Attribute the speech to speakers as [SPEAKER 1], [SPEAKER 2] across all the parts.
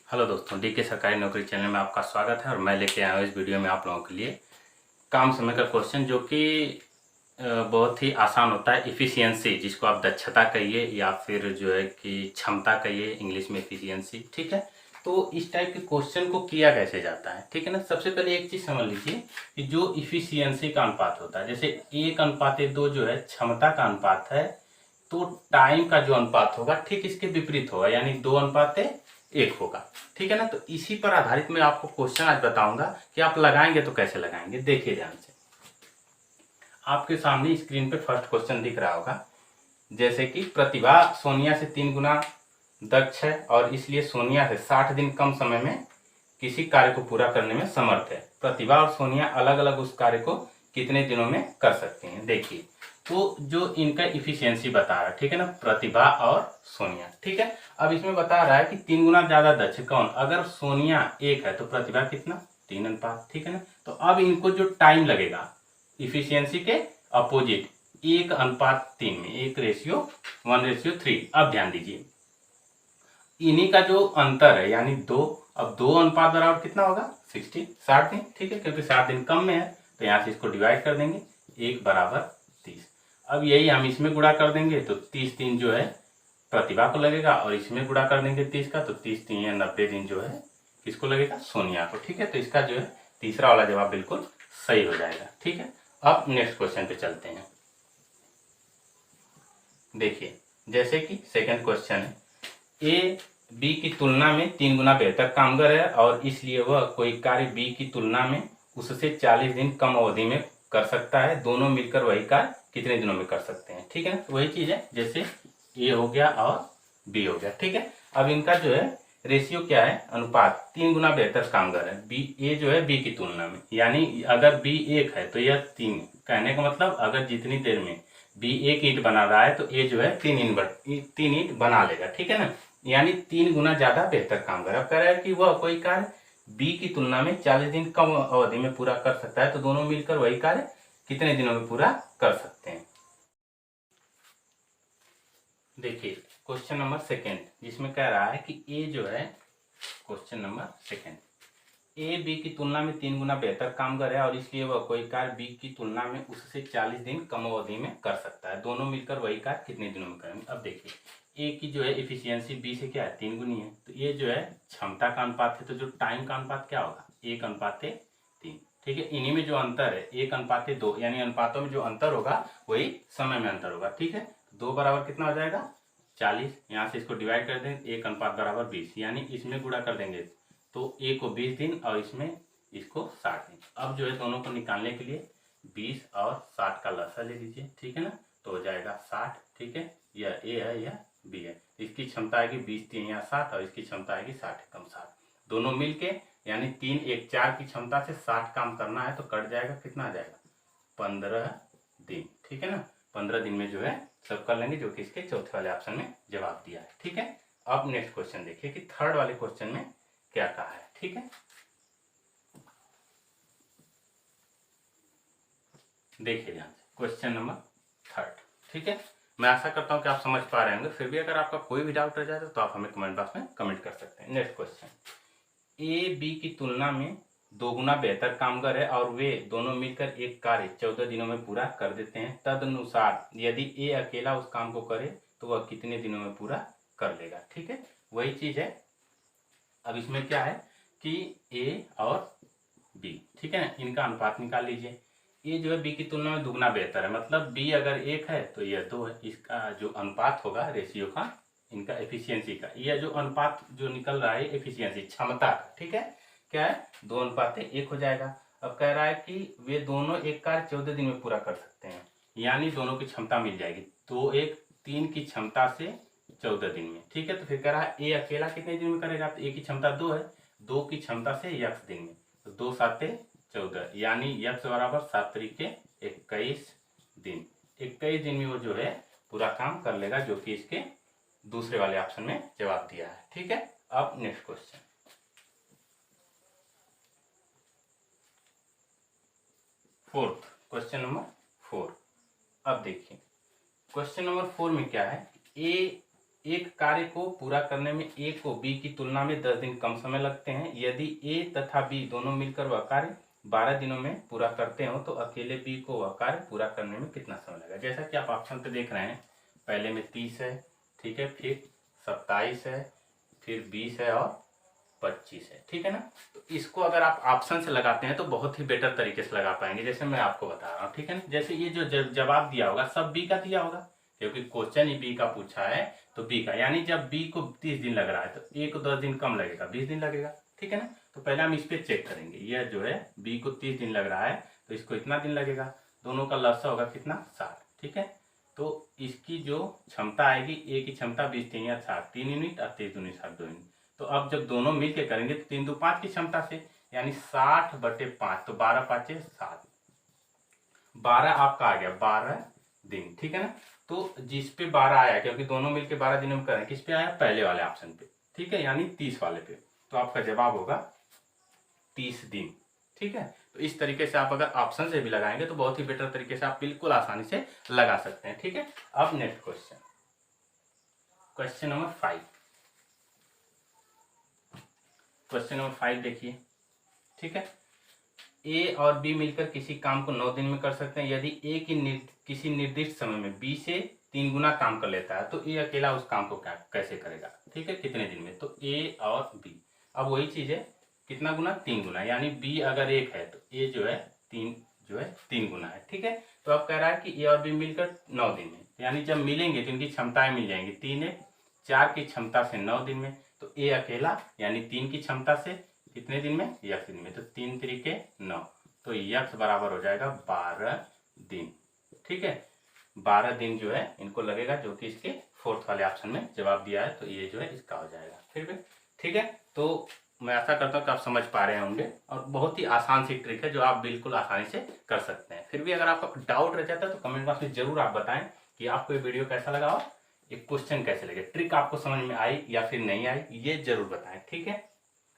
[SPEAKER 1] Hello दोस्तों, D के सरकारी नौकरी चैनल में आपका स्वागत है। और मैं लेके आया हूँ इस वीडियो में आप लोगों के लिए काम समय का क्वेश्चन, जो कि बहुत ही आसान होता है। इफ़िशियंसी, जिसको आप दक्षता कहिए या फिर जो है कि क्षमता कहिए, इंग्लिश में इफ़िशियंसी, ठीक है। तो इस टाइप के क्वेश्चन को किया कैसे जाता है, ठीक है ना। सबसे पहले एक चीज़ समझ लीजिए कि जो इफ़िशियंसी का अनुपात होता है, जैसे 1:2 जो है क्षमता का अनुपात है, तो टाइम का जो अनुपात होगा ठीक इसके विपरीत होगा, यानी 2:1 होगा, ठीक है ना। तो इसी पर आधारित मैं आपको क्वेश्चन आज बताऊंगा कि आप लगाएंगे तो कैसे लगाएंगे। देखिए ध्यान से, आपके सामने स्क्रीन पे फर्स्ट क्वेश्चन दिख रहा होगा। जैसे कि प्रतिभा सोनिया से 3 गुना दक्ष है और इसलिए सोनिया से 60 दिन कम समय में किसी कार्य को पूरा करने में समर्थ है। प्रतिभा और सोनिया अलग अलग उस कार्य को कितने दिनों में कर सकती हैं। देखिए, तो जो इनका इफिशियंसी बता रहा है, ठीक है ना, प्रतिभा और सोनिया, ठीक है। अब इसमें बता रहा है कि 3 गुना ज्यादा दक्ष कौन। अगर सोनिया 1 है तो प्रतिभा कितना, 3 अनुपात, ठीक है ना। तो अब इनको जो टाइम लगेगा इफिशियंसी के अपोजिट, 1:3 में, 1:1:3। अब ध्यान दीजिए, इन्हीं का जो अंतर है यानी 2, अब 2 अनुपात बराबर कितना होगा, 60 दिन, ठीक है, क्योंकि 60 दिन कम में है तो यहाँ से इसको डिवाइड कर देंगे, 1:30। अब यही हम इसमें गुणा कर देंगे तो 30 दिन जो है प्रतिभा को लगेगा, और इसमें गुणा कर देंगे 30 का, तो 30 दिन या 90 दिन जो है किसको लगेगा, सोनिया को, ठीक है। तो इसका जो है तीसरा वाला जवाब बिल्कुल सही हो जाएगा, ठीक है। अब नेक्स्ट क्वेश्चन पे चलते हैं। देखिए, जैसे कि सेकंड क्वेश्चन है, ए बी की तुलना में 3 गुना बेहतर कामगर है और इसलिए वह कोई कार्य बी की तुलना में उससे 40 दिन कम अवधि में कर सकता है। दोनों मिलकर वही कार्य कितने दिनों में कर सकते हैं, ठीक है ना। वही चीज है, जैसे ए हो गया और बी हो गया, ठीक है। अब इनका जो है रेशियो क्या है, अनुपात, 3 गुना बेहतर कामगर है बी, ए जो है बी की तुलना में, यानी अगर बी 1 है तो यह 3, कहने का मतलब अगर जितनी देर में बी 1 ईंट बना रहा है तो ए जो है 3 ईंट बना लेगा, ठीक है ना। यानी 3 गुना ज्यादा बेहतर काम कर। अब कह रहा है कि वह कोई कार्य बी की तुलना में 40 दिन कम अवधि में पूरा कर सकता है, तो दोनों मिलकर वही कार्य कितने दिनों में पूरा कर सकते हैं। देखिए, क्वेश्चन नंबर सेकेंड, जिसमें कह रहा है कि ए जो है, question number second, A B की तुलना में 3 गुना बेहतर कामगर है और इसलिए वह कोई कार्य बी की तुलना में उससे 40 दिन कम अवधि में कर सकता है। दोनों मिलकर वही कार्य कितने दिनों में करेंगे। अब देखिए, ए की जो है इफिशियंसी बी से क्या है, 3 गुनी है, तो ये जो है क्षमता का अनुपात है, तो जो टाइम का अनुपात क्या होगा, 1:3, ठीक है। इन्हीं में जो अंतर है 1:2, यानी अनुपातों में जो अंतर होगा वही समय में अंतर होगा, ठीक है। 2 बराबर कितना हो जाएगा, 40। यहाँ से इसको डिवाइड कर देंगे, 1:20, यानी इसमें गुणा कर देंगे तो ए को 20 दिन और इसमें इसको 60 दिन। अब जो है दोनों को निकालने के लिए 20 और 60 का लसा ले लीजिए, ठीक है ना, तो हो जाएगा 60, ठीक है। यह ए है, यह बी है। इसकी क्षमता आएगी 20 3 या 60 और इसकी क्षमता आएगी 60 कम 60, दोनों मिलके, यानी 3 1 4 की क्षमता से 60 काम करना है तो कट जाएगा, कितना आ जाएगा, 15 दिन, ठीक है ना। 15 दिन में जो है सब कर लेंगे, जो कि इसके चौथे वाले ऑप्शन में जवाब दिया है, ठीक है। अब नेक्स्ट क्वेश्चन देखिए कि थर्ड वाले क्वेश्चन में क्या कहा है, ठीक है। देखिए ध्यान से, क्वेश्चन नंबर थर्ड, ठीक है। मैं आशा करता हूं कि आप समझ पा रहे होंगे, फिर भी अगर आपका कोई भी डाउट रह जाए तो आप हमें कमेंट बॉक्स में कमेंट कर सकते हैं। नेक्स्ट क्वेश्चन, ए बी की तुलना में 2 गुना बेहतर कामगर है और वे दोनों मिलकर एक कार्य 14 दिनों में पूरा कर देते हैं। तदनुसार यदि ए अकेला उस काम को करे तो वह कितने दिनों में पूरा कर लेगा, ठीक है। वही चीज है, अब इसमें क्या है कि ए और बी, ठीक है ना, इनका अनुपात निकाल लीजिए। ए जो है बी की तुलना में 2 गुना बेहतर है, मतलब बी अगर 1 है तो यह 2 है। इसका जो अनुपात होगा रेशियो का, इनका एफिशिएंसी का, यह जो अनुपात जो निकल रहा है एफिशिएंसी क्षमता का, ठीक है, क्या है, 2:1 हो जाएगा। अब कह रहा है कि वे दोनों एक कार्य 14 दिन में पूरा कर सकते हैं, यानी दोनों की क्षमता मिल जाएगी, 2 1 3 की क्षमता से 14 दिन में, ठीक है। तो फिर कह रहा है ए अकेला कितने दिन में करेगा, तो ए की क्षमता 2 है, 2 की क्षमता से यक्स दिन में, तो 2 7 14, यानी यक्स बराबर 7 तरीके 21 दिन। 21 दिन में वो जो है पूरा काम कर लेगा, जो कि इसके दूसरे वाले ऑप्शन में जवाब दिया है, ठीक है। अब next question, fourth, question number 4। अब देखिए, क्वेश्चन नंबर 4 में क्या है, ए एक कार्य को पूरा करने में ए को बी की तुलना में 10 दिन कम समय लगते हैं। यदि ए तथा बी दोनों मिलकर वह कार्य 12 दिनों में पूरा करते हो तो अकेले बी को वह कार्य पूरा करने में कितना समय लगेगा। जैसा कि आप ऑप्शन पे देख रहे हैं, पहले में 30 है, ठीक है, फिर 27 है, फिर 20 है और 25 है, ठीक है ना। तो इसको अगर आप ऑप्शन से लगाते हैं तो बहुत ही बेटर तरीके से लगा पाएंगे, जैसे मैं आपको बता रहा हूँ, ठीक है ना। जैसे ये जो जवाब दिया होगा सब बी का दिया होगा, क्योंकि क्वेश्चन ही बी का पूछा है, तो बी का, यानी जब बी को 30 दिन लग रहा है तो ए को 10 दिन कम लगेगा, 20 दिन लगेगा, ठीक है ना। तो पहले हम इस पे चेक करेंगे, यह जो है बी को 30 दिन लग रहा है तो इसको इतना दिन लगेगा, दोनों का लसा होगा कितना 60, ठीक है। तो इसकी जो क्षमता आएगी, ए की क्षमता 20 3 या 60, 3 यूनिट और 23 दूनी 60 2 यूनिट। तो अब जब दोनों मिल के करेंगे तो 3 2 5 की क्षमता से, यानी 60/5, तो 12 5 7, 12 आपका आ गया 12 दिन, ठीक है ना। तो जिस पे 12 आया, क्योंकि दोनों मिलके 12 दिनों में करें, किस पे आया, पहले वाले ऑप्शन पे, ठीक है, यानी 30 वाले पे। तो आपका जवाब होगा 30 दिन, ठीक है। तो इस तरीके से आप अगर ऑप्शन से भी लगाएंगे तो बहुत ही बेटर तरीके से आप बिल्कुल आसानी से लगा सकते हैं, ठीक है। अब next question, question number 5, question number 5 देखिए, ठीक है। ए और बी मिलकर किसी काम को 9 दिन में कर सकते हैं। यदि ए की किसी निर्दिष्ट समय में बी से 3 गुना काम कर लेता है तो ए अकेला उस काम को कैसे करेगा, ठीक है, कितने दिन में। तो ए और बी, अब वही चीज है, कितना गुना, 3 गुना, यानी बी अगर 1 है तो ए जो है 3 गुना है, ठीक है। तो अब कह रहा है कि ए और बी मिलकर 9 दिन में, यानी जब मिलेंगे तो इनकी क्षमताएं मिल जाएंगी, 3 1 4 की क्षमता से 9 दिन में। तो ए अकेला यानी 3 की क्षमता से कितने दिन में, यक्स दिन में, तो 3 3 9, तो यक्स बराबर हो जाएगा 12 दिन, ठीक है। 12 दिन जो है इनको लगेगा, जो कि इसके फोर्थ वाले ऑप्शन में जवाब दिया है, तो ये जो है इसका हो जाएगा, फिर भी ठीक है। तो मैं आशा करता हूँ कि आप समझ पा रहे होंगे, और बहुत ही आसान सी ट्रिक है जो आप बिल्कुल आसानी से कर सकते हैं। फिर भी अगर आपका डाउट रह जाता है तो कमेंट बॉक्स में जरूर आप बताएं कि आपको ये वीडियो कैसा लगा और ये क्वेश्चन कैसे लगे, ट्रिक आपको समझ में आई या फिर नहीं आई, ये जरूर बताएं, ठीक है।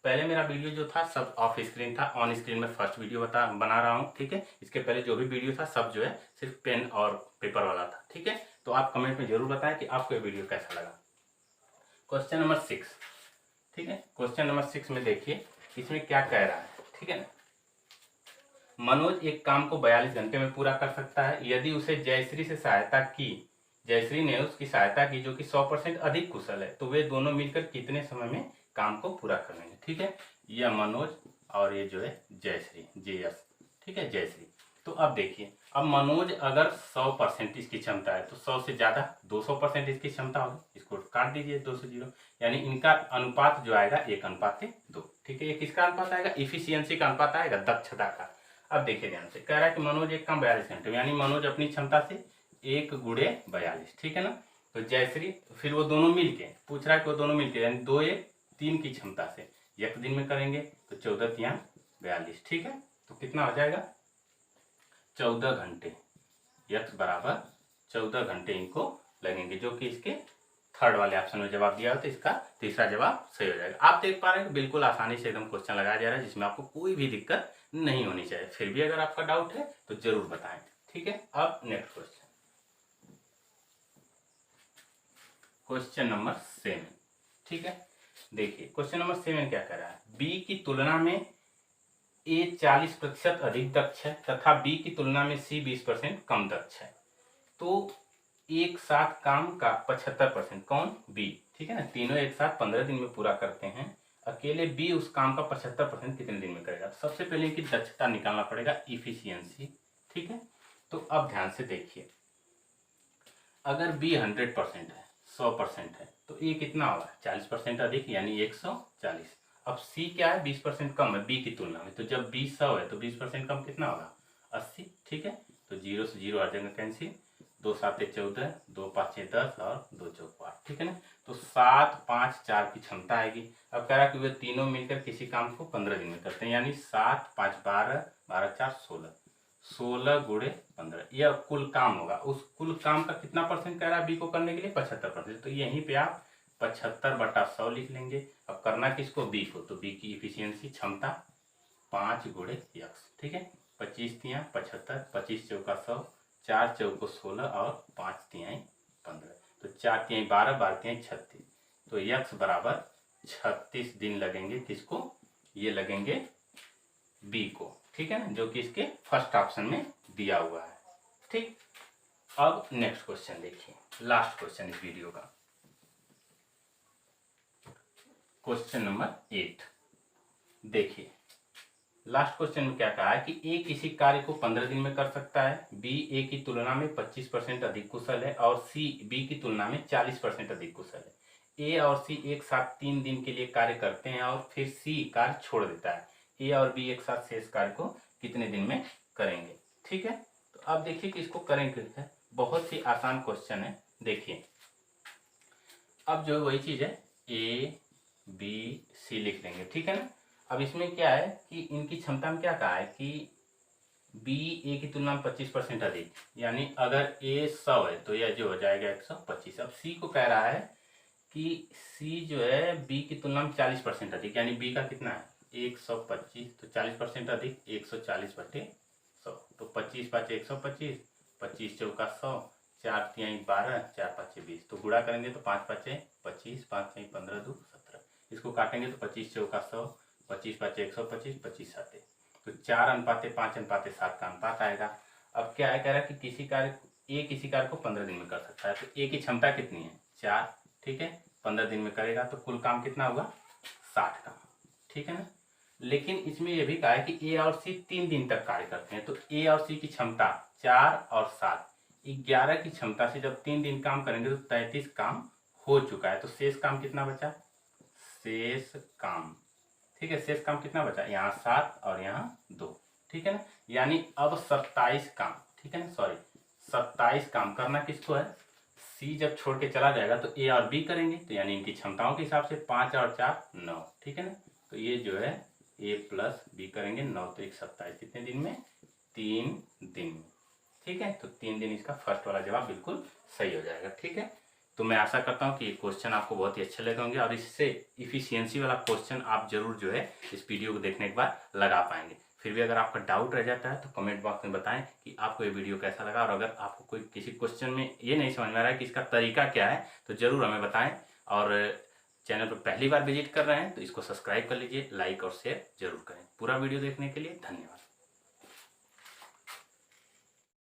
[SPEAKER 1] पहले मेरा वीडियो जो था सब ऑफ स्क्रीन था, ऑन स्क्रीन में फर्स्ट वीडियो बना रहा हूँ, ठीक है। इसके पहले जो भी वीडियो था सब जो है सिर्फ पेन और पेपर वाला था, ठीक है। तो आप कमेंट में जरूर बताएं कि आपको ये वीडियो कैसा लगा। क्वेश्चन नंबर 6, ठीक है। क्वेश्चन नंबर 6 में देखिए इसमें क्या कह रहा है, ठीक है ना। मनोज एक काम को 42 घंटे में पूरा कर सकता है। यदि उसे जयश्री से सहायता की, जयश्री ने उसकी सहायता की जो कि 100% अधिक कुशल है, तो वे दोनों मिलकर कितने समय में काम को पूरा कर लेंगे, ठीक है। यह मनोज और ये जो है जयश्री, JS, ठीक है, जयश्री। तो अब देखिए, अब मनोज अगर 100% इसकी क्षमता है तो 100 से ज्यादा 200% इसकी क्षमता होगी, इसको काट दीजिए 2 से 0, यानी इनका अनुपात जो आएगा 1:2, ठीक है। ये किसका अनुपात आएगा, इफिशियंसी का अनुपात आएगा, दक्षता का। अब देखिए ध्यान से, कह रहा है कि मनोज एक काम 42 घंटे में, यानी मनोज अपनी क्षमता से 1 × 42, ठीक है ना। तो जयश्री, फिर वो दोनों मिलके, पूछ रहा है कि वो दोनों मिलके, यानी 2 1 3 की क्षमता से एक दिन में करेंगे तो 14 3 42, ठीक है। तो कितना हो जाएगा, 14 घंटे, यक्स बराबर 14 घंटे इनको लगेंगे, जो कि इसके थर्ड वाले ऑप्शन में जवाब दिया हो, तो इसका तीसरा जवाब सही हो जाएगा। आप देख पा रहे हैं कि बिल्कुल आसानी से एकदम क्वेश्चन लगाया जा रहा है, जिसमें आपको कोई भी दिक्कत नहीं होनी चाहिए। फिर भी अगर आपका डाउट है तो जरूर बताएं, ठीक है। अब नेक्स्ट क्वेश्चन, क्वेश्चन नंबर 7, ठीक है। देखिए क्वेश्चन नंबर 7 क्या कर रहा है, बी की तुलना में ए 40% अधिक दक्ष है तथा बी की तुलना में सी 20% कम दक्ष है। तो एक साथ काम का 75%, कौन, बी, ठीक है ना, तीनों एक साथ 15 दिन में पूरा करते हैं। अकेले बी उस काम का 75% कितने दिन में करेगा। सबसे पहले इनकी दक्षता निकालना पड़ेगा, इफिशियंसी, ठीक है। तो अब ध्यान से देखिए, अगर बी 100% है, 100% है, तो ए कितना होगा, 40% अधिक, यानी 140। अब सी क्या है, 20% कम है बी की तुलना में, तो जब बी 100 है तो 20% कम कितना होगा, 80, ठीक है। तो 0 से 0 आ जाएगा कैंसिल, 2 7 14, 2 5 6 10 और 2 4 8, ठीक है ना। तो 7 5 4 की क्षमता आएगी। अब कह रहा है कि वे तीनों मिलकर किसी काम को 15 दिन में करते हैं, यानी 7 5 12 12 4 16, 16 × 15, यह कुल काम होगा। उस कुल काम का कितना परसेंट कह रहा है बी को करने के लिए, 75%। तो यहीं पे आप 75/100 लिख लेंगे। अब करना किसको, बी को, तो बी की इफिशियंसी क्षमता 5 × x, ठीक है। 25 × 3 75, 25 × 4 100, 4 × 4 16 और 5 × 3 15। तो 4 तिहाई 12, 12 तिहाई 36, तो x बराबर 36 दिन लगेंगे। किसको? ये लगेंगे बी को, ठीक है ना, जो कि इसके फर्स्ट ऑप्शन में दिया हुआ है। ठीक, अब नेक्स्ट क्वेश्चन देखिए, लास्ट क्वेश्चन इस वीडियो का, क्वेश्चन नंबर 8। देखिए लास्ट क्वेश्चन में क्या कहा है कि ए किसी कार्य को 15 दिन में कर सकता है, बी ए की तुलना में 25% अधिक कुशल है और सी बी की तुलना में 40% अधिक कुशल है। ए और सी एक साथ 3 दिन के लिए कार्य करते हैं और फिर सी कार्य छोड़ देता है। ए और बी एक साथ शेष कार्य को कितने दिन में करेंगे? ठीक है, तो अब देखिए कि इसको करेंगे कैसे। बहुत ही आसान क्वेश्चन है। देखिए अब जो वही चीज है, ए बी सी लिख लेंगे, ठीक है ना। अब इसमें क्या है कि इनकी क्षमता में क्या कहा है कि बी ए की तुलना में 25% अधिक, यानी अगर ए 100 है तो यह जो हो जाएगा 125। अब सी को कह रहा है कि सी जो है बी की तुलना में 40% अधिक, यानी बी का कितना है 125, तो 40% अधिक 140/100, तो 25 5 125, 25 चौका 100, 4 तिहाई 12, 4 5 20, तो गुणा करेंगे तो 5 5 25, 5 तिहाई 15 2 17, इसको काटेंगे तो 25 चौका 100, 25 5 125, 25 7, तो 4:5:7 का अनुपात आएगा। अब क्या है, कह रहा है कि किसी कार्य को 15 दिन में कर सकता है, तो ए की क्षमता कितनी है 4, ठीक है, 15 दिन में करेगा तो कुल काम कितना होगा 60 का, ठीक है ना। लेकिन इसमें यह भी कहा है कि ए और सी 3 दिन तक कार्य करते हैं, तो ए और सी की क्षमता 4 और 7 11 की क्षमता से जब 3 दिन काम करेंगे तो 33 काम हो चुका है, तो शेष काम कितना बचा, शेष काम, ठीक है, शेष काम कितना बचा, यहाँ 7 और यहाँ 2, ठीक है ना, यानी अब 27 काम, ठीक है ना, सॉरी 27 काम करना किसको है, सी जब छोड़ के चला जाएगा तो ए और बी करेंगे, तो यानी इनकी क्षमताओं के हिसाब से 5 और 4 9, ठीक है ना, तो ये जो है ए प्लस बी करेंगे 9, तो 1 27 कितने दिन में, 3 दिन में, ठीक है, तो 3 दिन इसका फर्स्ट वाला जवाब बिल्कुल सही हो जाएगा। ठीक है, तो मैं आशा करता हूँ कि ये क्वेश्चन आपको बहुत ही अच्छे लगे होंगे और इससे इफिशियंसी वाला क्वेश्चन आप जरूर जो है इस वीडियो को देखने के बाद लगा पाएंगे। फिर भी अगर आपका डाउट रह जाता है तो कमेंट बॉक्स में बताएं कि आपको ये वीडियो कैसा लगा, और अगर आपको कोई किसी क्वेश्चन में ये नहीं समझ में आ रहा है कि इसका तरीका क्या है तो ज़रूर हमें बताएं। और चैनल पर पहली बार विजिट कर रहे हैं तो इसको सब्सक्राइब कर लीजिए, लाइक और शेयर जरूर करें। पूरा वीडियो देखने के लिए धन्यवाद।